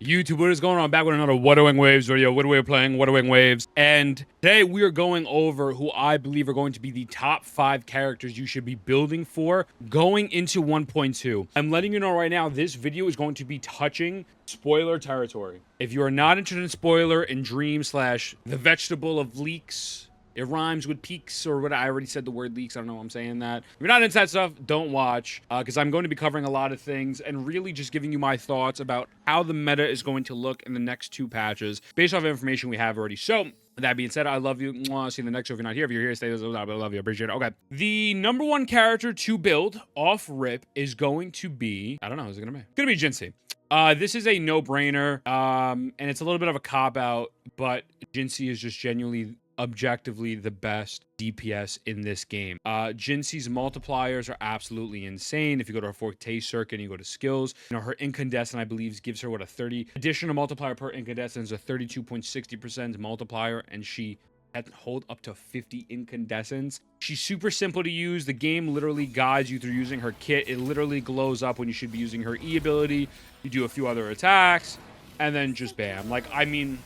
YouTube, what is going on? Back with another Wuthering Waves video. What are we playing? Wuthering Waves. And today we are going over who I believe are going to be the top 5 characters you should be building for going into 1.2. I'm letting you know right now, this video is going to be touching spoiler territory. If you are not interested in spoiler and dream / the vegetable of leaks, it rhymes with peaks or what. I already said the word leaks. I don't know why I'm saying that. If you're not into that stuff, don't watch, because I'm going to be covering a lot of things and really just giving you my thoughts about how the meta is going to look in the next 2 patches based off of information we have already. So, with that being said, I love you. Mwah. See you in the next show. If you're not here, if you're here, stay. I love you. I appreciate it. Okay. The number 1 character to build off rip is going to be, I don't know, who's it going to be? It's going to be Jihnshi. This is a no-brainer, and it's a little bit of a cop-out, but Jihnshi is just genuinely objectively the best DPS in this game. Jinshi's multipliers are absolutely insane. If you go to her Forte circuit and you go to skills, you know, her incandescent, I believe, gives her what, a 30 additional multiplier per incandescent is a 32.60% multiplier, and she can hold up to 50 incandescents. She's super simple to use. The game literally guides you through using her kit. It literally glows up when you should be using her E ability. You do a few other attacks, and then just bam. Like, I mean,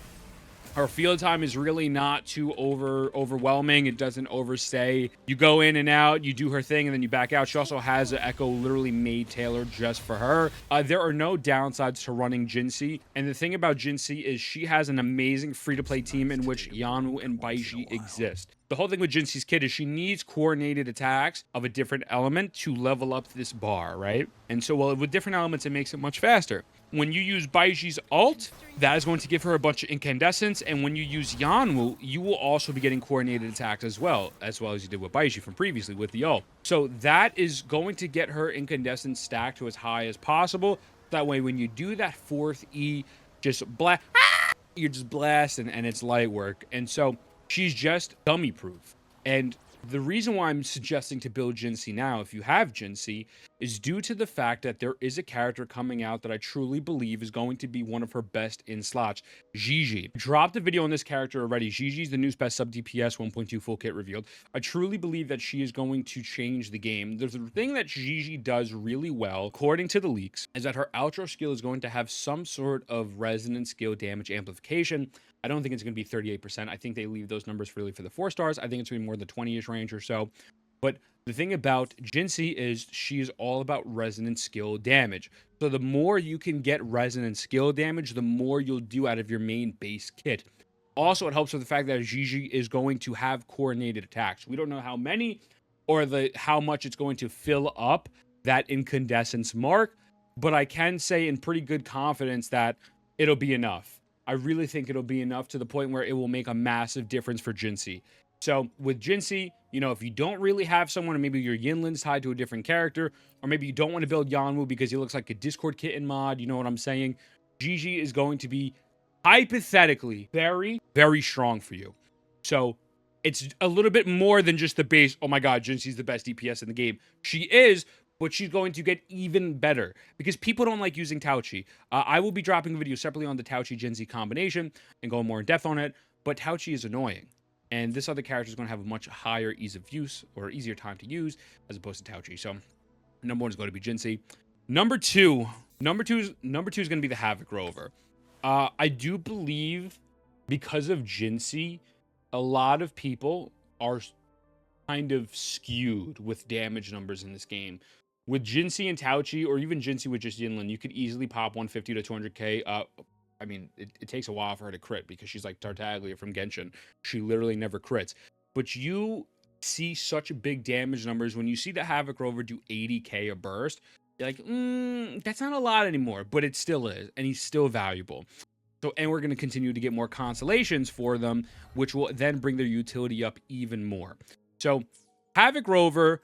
her field time is really not too overwhelming. It doesn't overstay. You go in and out, you do her thing, and then you back out. She also has an Echo literally made tailored just for her. There are no downsides to running Jihnshi. And the thing about Jihnshi is she has an amazing free-to-play team in which Yinlin and Baizhi exist. The whole thing with Jinshi's kit is she needs coordinated attacks of a different element to level up this bar, right? And so, well, with different elements, it makes it much faster. When you use Baizhi's ult, that is going to give her a bunch of incandescents, and when you use Yanwu, you will also be getting coordinated attacks as well as you did with Baizhi from previously with the ult. So that is going to get her incandescent stacked to as high as possible. That way, when you do that 4th E, just blast, you're just blasting, and it's light work. And so she's just dummy proof. And the reason why I'm suggesting to build Jihnshi now, if you have Jihnshi, is due to the fact that there is a character coming out that I truly believe is going to be one of her best in slots, Jihnshi. Dropped a video on this character already. Jinshi's the newest best sub DPS 1.2 full kit revealed. I truly believe that she is going to change the game. There's a thing that Jihnshi does really well, according to the leaks, is that her outro skill is going to have some sort of resonant skill damage amplification. I don't think it's going to be 38%. I think they leave those numbers really for the 4 stars. I think it's going to be more the 20-ish range or so. But the thing about Jihnshi is she is all about resonant skill damage. So the more you can get resonant skill damage, the more you'll do out of your main base kit. Also, it helps with the fact that Jihnshi is going to have coordinated attacks. We don't know how many or how much it's going to fill up that incandescence mark, but I can say in pretty good confidence that it'll be enough. I really think it'll be enough to the point where it will make a massive difference for Jihnshi. So with Jihnshi, you know, if you don't really have someone, or maybe your Yinlin's tied to a different character, or maybe you don't want to build Yanwu because he looks like a Discord kitten mod, you know what I'm saying? Jihnshi is going to be hypothetically very, very strong for you. So it's a little bit more than just the base, oh my god, Jinshi's the best DPS in the game. She is, but she's going to get even better because people don't like using Tauchi. I will be dropping a video separately on the Tauchi-Jihnshi combination and going more in depth on it, but Tauchi is annoying. And this other character is going to have a much higher ease of use or easier time to use as opposed to Tauchi. So number 1 is going to be Jihnshi. Number two is going to be the Havoc Rover. I do believe because of Jihnshi, a lot of people are kind of skewed with damage numbers in this game. With Jihnshi and Tauchi, or even Jihnshi with just Yinlin, you could easily pop 150 to 200k. I mean, it takes a while for her to crit because she's like Tartaglia from Genshin. She literally never crits. But you see such big damage numbers when you see the Havoc Rover do 80k a burst. You're like, that's not a lot anymore, but it still is, and he's still valuable. So, and we're going to continue to get more constellations for them, which will then bring their utility up even more. So, Havoc Rover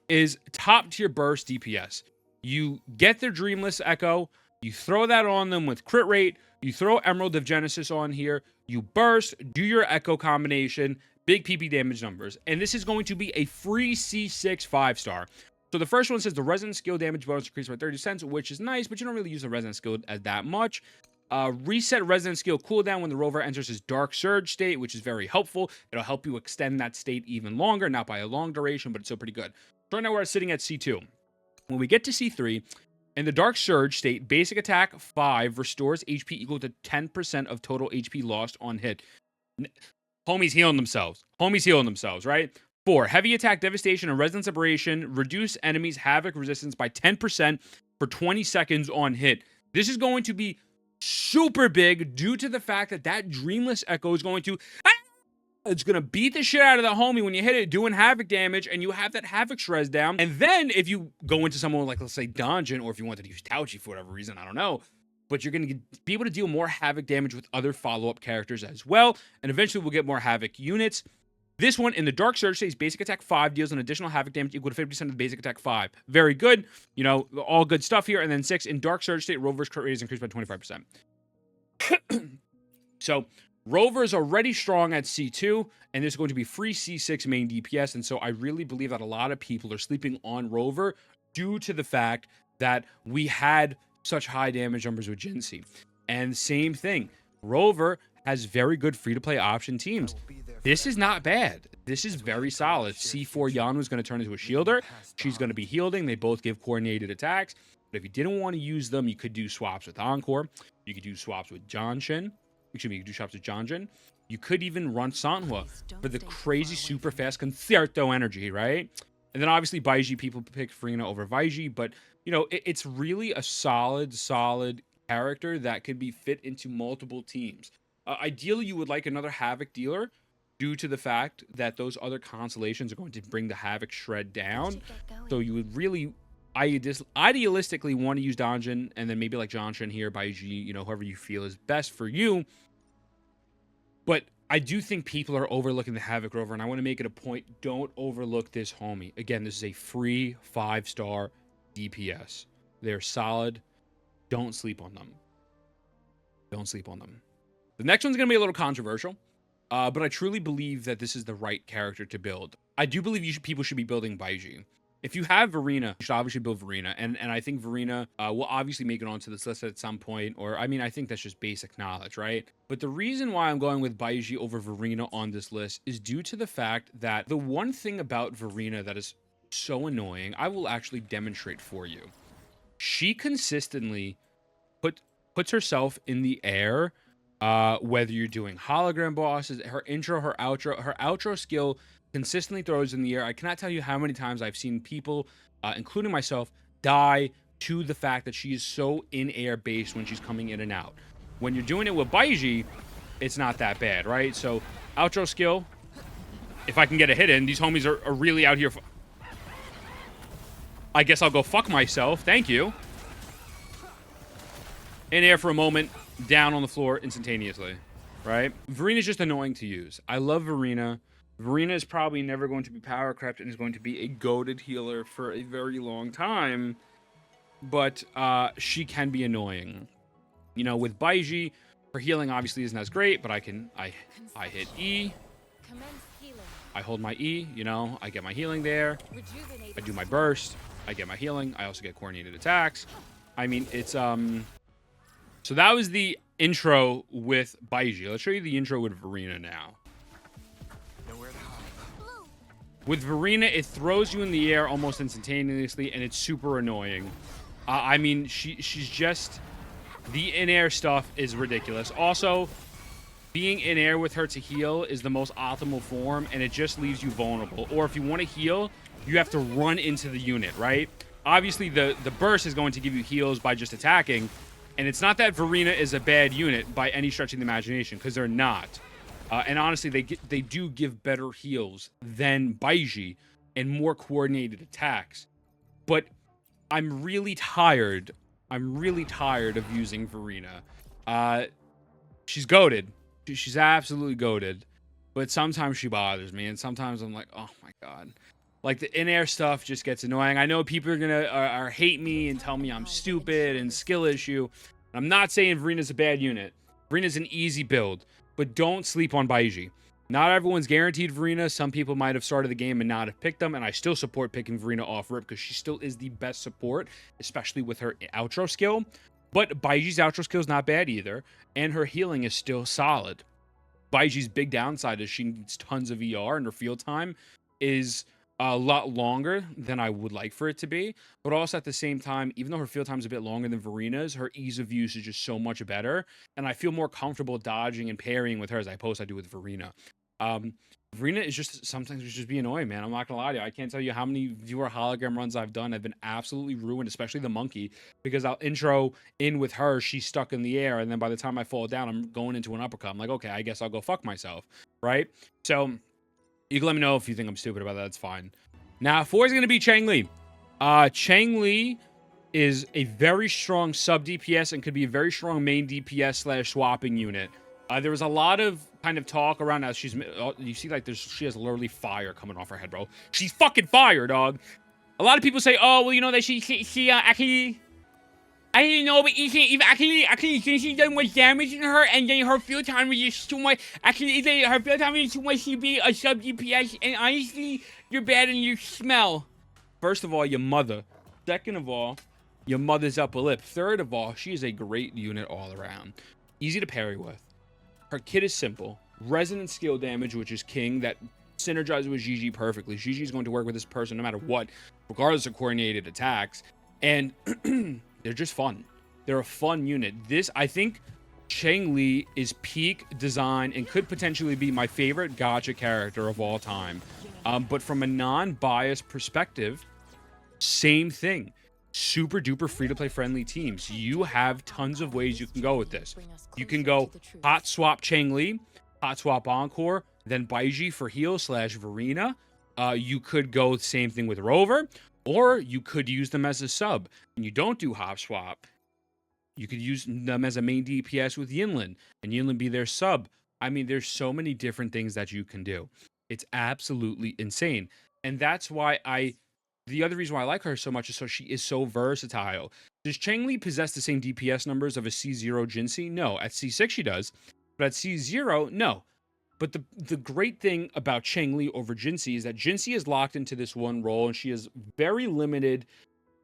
is top tier burst DPS. You get their Dreamless Echo, you throw that on them with crit rate, you throw Emerald of Genesis on here, you burst, do your Echo combination, big PP damage numbers. And this is going to be a free C6 5-star. So the first one says the resonant skill damage bonus increased by 30 cents, which is nice, but you don't really use the resonant skill as that much. Reset resonant skill cooldown when the rover enters his dark surge state, which is very helpful. It'll help you extend that state even longer, not by a long duration, but it's still pretty good. So right now we're sitting at C2. When we get to C3, In the Dark Surge state, basic attack 5 restores HP equal to 10% of total HP lost on hit. Homies healing themselves. Homies healing themselves, right? 4, heavy attack devastation and resonance aberration. Reduce enemies' havoc resistance by 10% for 20 seconds on hit. This is going to be super big due to the fact that that Dreamless Echo is going to... It's going to beat the shit out of the homie when you hit it, doing havoc damage, and you have that havoc shreds down. And then if you go into someone like, let's say, Donjin, or if you wanted to use Tauchi for whatever reason, I don't know, but you're going to be able to deal more havoc damage with other follow-up characters as well, and eventually we'll get more havoc units. This one, in the Dark Surge stage, basic attack 5 deals an additional havoc damage equal to 50% of the basic attack 5. Very good. You know, all good stuff here. And then 6, in Dark Surge state, Rover's crit rate is increased by 25%. So... Rover is already strong at C2, and there's going to be free C6 main DPS, and so I really believe that a lot of people are sleeping on Rover due to the fact that we had such high damage numbers with Jihnshi. And same thing, Rover has very good free-to-play option teams. This is not bad. This is very solid. C4 Yanu is going to turn into a shielder. She's going to be healing. They both give coordinated attacks. But if you didn't want to use them, you could do swaps with Encore. You could do swaps with Jinshin. Excuse me, you could do swaps with Janjin. You could even run Sanhua for the crazy super fast Concerto energy, right? And then obviously Baizhi, people pick Furina over Baizhi, but you know, it's really a solid character that could be fit into multiple teams. Ideally, you would like another Havoc dealer due to the fact that those other constellations are going to bring the Havoc shred down. So you would really idealistically want to use Donjin, and then maybe like Janshin here, Baizhi, you know, whoever you feel is best for you. But I do think people are overlooking the Havoc Rover, and I want to make it a point, don't overlook this homie. Again, this is a free 5-star DPS. They're solid. Don't sleep on them. Don't sleep on them. The next one's going to be a little controversial, but I truly believe that this is the right character to build. I do believe people should be building Baizhi. If you have Verina, you should obviously build Verina, and I think Verina will obviously make it onto this list at some point, or I mean, I think that's just basic knowledge, right? But the reason why I'm going with Baizhi over Verina on this list is due to the fact that the one thing about Verina that is so annoying, I will actually demonstrate for you. She consistently puts herself in the air, whether you're doing hologram bosses, her intro, her outro skill consistently throws in the air. I cannot tell you how many times I've seen people, including myself, die to the fact that she is so in-air based when she's coming in and out. When you're doing it with Baizhi, it's not that bad, right? So, outro skill, if I can get a hit in, these homies are really out here. I guess I'll go fuck myself. Thank you. In air for a moment, down on the floor instantaneously, right? Verina's just annoying to use. I love Verina. Verina is probably never going to be power crept and is going to be a goated healer for a very long time, but she can be annoying. You know, with Baizhi, her healing obviously isn't as great, but I hit E, I hold my E, you know, I get my healing there, I do my burst, I get my healing, I also get coordinated attacks. I mean, it's so that was the intro with Baizhi. Let's show you the intro with Verina now. With Verina, it throws you in the air almost instantaneously, and it's super annoying. I mean, she's just... The in-air stuff is ridiculous. Also, being in air with her to heal is the most optimal form, and it just leaves you vulnerable. Or if you want to heal, you have to run into the unit, right? Obviously, the burst is going to give you heals by just attacking, and it's not that Verina is a bad unit by any stretch of the imagination, because they're not. And honestly, they do give better heals than Baizhi and more coordinated attacks. But I'm really tired. I'm really tired of using Verina. She's goated. She's absolutely goated. But sometimes she bothers me, and sometimes I'm like, oh my god. Like, the in-air stuff just gets annoying. I know people are gonna hate me and tell me I'm stupid and skill issue. I'm not saying Verina's a bad unit. Verina's an easy build. But don't sleep on Baizhi. Not everyone's guaranteed Verina. Some people might have started the game and not have picked them, and I still support picking Verina off rip because she still is the best support, especially with her outro skill. But Baizhi's outro skill is not bad either, and her healing is still solid. Baizhi's big downside is she needs tons of ER, and her field time is a lot longer than I would like for it to be. But also at the same time, even though her field time is a bit longer than Verina's, her ease of use is just so much better. And I feel more comfortable dodging and parrying with her as I do with Verina. Um, Verina is just sometimes just be annoying, man. I'm not gonna lie to you. I can't tell you how many viewer hologram runs I've done. I've been absolutely ruined, especially the monkey, because I'll intro in with her, she's stuck in the air, and then by the time I fall down, I'm going into an uppercut. I'm like, okay, I guess I'll go fuck myself, right? So you can let me know if you think I'm stupid about that. That's fine. Now, 4 is going to be Changli. Changli is a very strong sub DPS and could be a very strong main DPS slash swapping unit. There was a lot of kind of talk around how she's... you see, like, she has literally fire coming off her head, bro. She's fucking fire, dog. A lot of people say, oh, well, you know, that she actually... I didn't know, but actually, Jihnshi done much damage in her, and then her field time is just too much. Actually, her field time is too much to be a sub DPS, and honestly, you're bad and you smell. First of all, your mother. Second of all, your mother's upper lip. Third of all, she is a great unit all around. Easy to parry with. Her kit is simple. Resonant skill damage, which is king, that synergizes with Jihnshi perfectly. Jihnshi is going to work with this person no matter what, regardless of coordinated attacks. And... they're just fun. They're a fun unit. I think Changli is peak design and could potentially be my favorite gacha character of all time. But from a non-biased perspective, same thing. Super duper free-to-play friendly teams. You have tons of ways you can go with this. You can go hot swap Changli, hot swap Encore, then Baizhi for heal slash Verina. You could go the same thing with Rover. Or you could use them as a sub, and you don't do hop swap. You could use them as a main DPS with Yinlin, and Yinlin be their sub. I mean, there's so many different things that you can do. It's absolutely insane. And that's why the other reason why I like her so much is so she is so versatile. Does Changli possess the same DPS numbers of a C0 Jihnshi? No. At C6 she does, but at C0, no. But the great thing about Changli over Jihnshi is that Jihnshi is locked into this one role, and she is very limited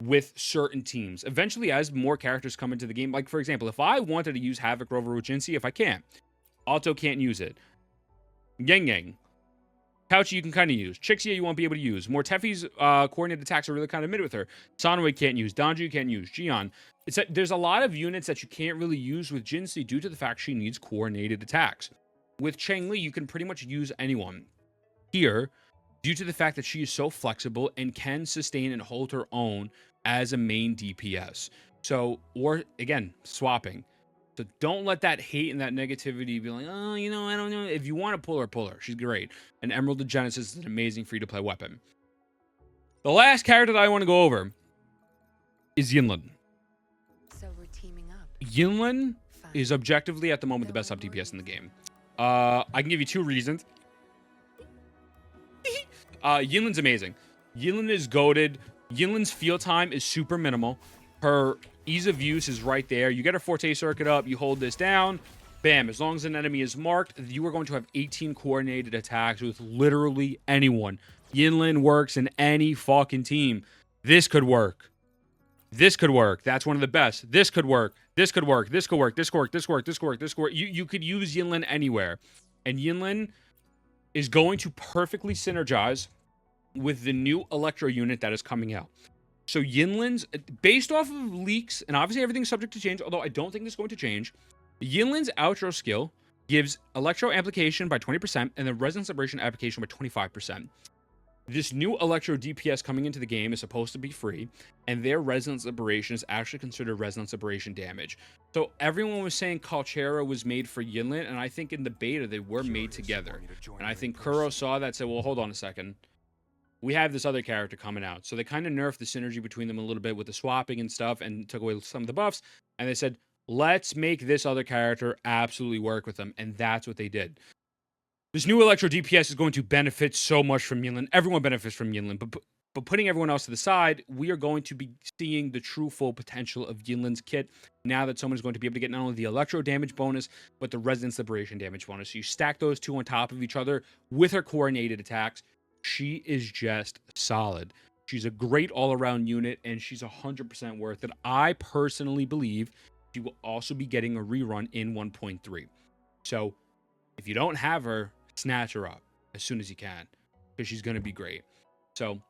with certain teams. Eventually, as more characters come into the game, like, for example, if I wanted to use Havoc Rover with Jihnshi, if I can't. Alto can't use it. Yang. Pouchy you can kind of use. Chixia you won't be able to use. Morteffi's coordinated attacks are really kind of mid with her. Sanwei can't use. Danju you can't use. Jian. There's a lot of units that you can't really use with Jihnshi due to the fact she needs coordinated attacks. With Changli, you can pretty much use anyone. Here, due to the fact that she is so flexible and can sustain and hold her own as a main DPS. So, or again, swapping. So don't let that hate and that negativity be like, oh, you know, I don't know. If you want to pull her. She's great. And Emerald of Genesis is an amazing free-to-play weapon. The last character that I want to go over is Yinlin. So we're teaming up. Yinlin is objectively at the moment the best sub DPS in the game. I can give you 2 reasons. Yinlin's amazing. Yinlin is goated. Yinlin's field time is super minimal. Her ease of use is right there. You get a Forte circuit up, you hold this down, bam. As long as an enemy is marked, you are going to have 18 coordinated attacks with literally anyone. Yinlin works in any fucking team. This could work. This could work. That's one of the best. This could work. This could work. This could work. This could work. This could work. This could work. This could work. You could use Yinlin anywhere. And Yinlin is going to perfectly synergize with the new Electro unit that is coming out. So Yinlin's, based off of leaks, and obviously everything's subject to change, although I don't think this is going to change, Yinlin's outro skill gives Electro amplification by 20% and the Resonance Liberation application by 25%. This new Electro DPS coming into the game is supposed to be free, and their Resonance Liberation is actually considered Resonance Liberation damage. So everyone was saying Calchera was made for Yinlin, and I think in the beta they were made together. And I think Kuro saw that and said, well, hold on a second. We have this other character coming out. So they kind of nerfed the synergy between them a little bit with the swapping and stuff and took away some of the buffs. And they said, let's make this other character absolutely work with them. And that's what they did. This new Electro DPS is going to benefit so much from Yinlin. Everyone benefits from Yinlin, but putting everyone else to the side, we are going to be seeing the true full potential of Yinlin's kit now that someone is going to be able to get not only the Electro damage bonus, but the Resonance Liberation damage bonus. So you stack those two on top of each other with her coordinated attacks. She is just solid. She's a great all-around unit, and she's 100% worth it. I personally believe she will also be getting a rerun in 1.3. So if you don't have her, snatch her up as soon as you can, because she's going to be great. So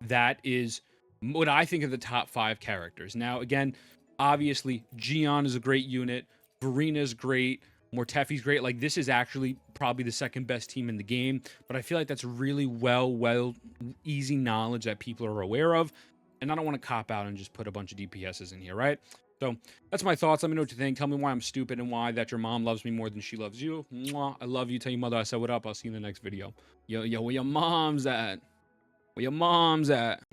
that is what I think of the top 5 characters. Now, again, obviously, Gion is a great unit. Verina's great. Mortefi's great. Like, this is actually probably the second best team in the game, but I feel like that's really easy knowledge that people are aware of, and I don't want to cop out and just put a bunch of DPSs in here, right? So that's my thoughts. Let me know what you think. Tell me why I'm stupid and why that your mom loves me more than she loves you. Mwah. I love you. Tell your mother I said what up. I'll see you in the next video. Yo, where your mom's at? Where your mom's at?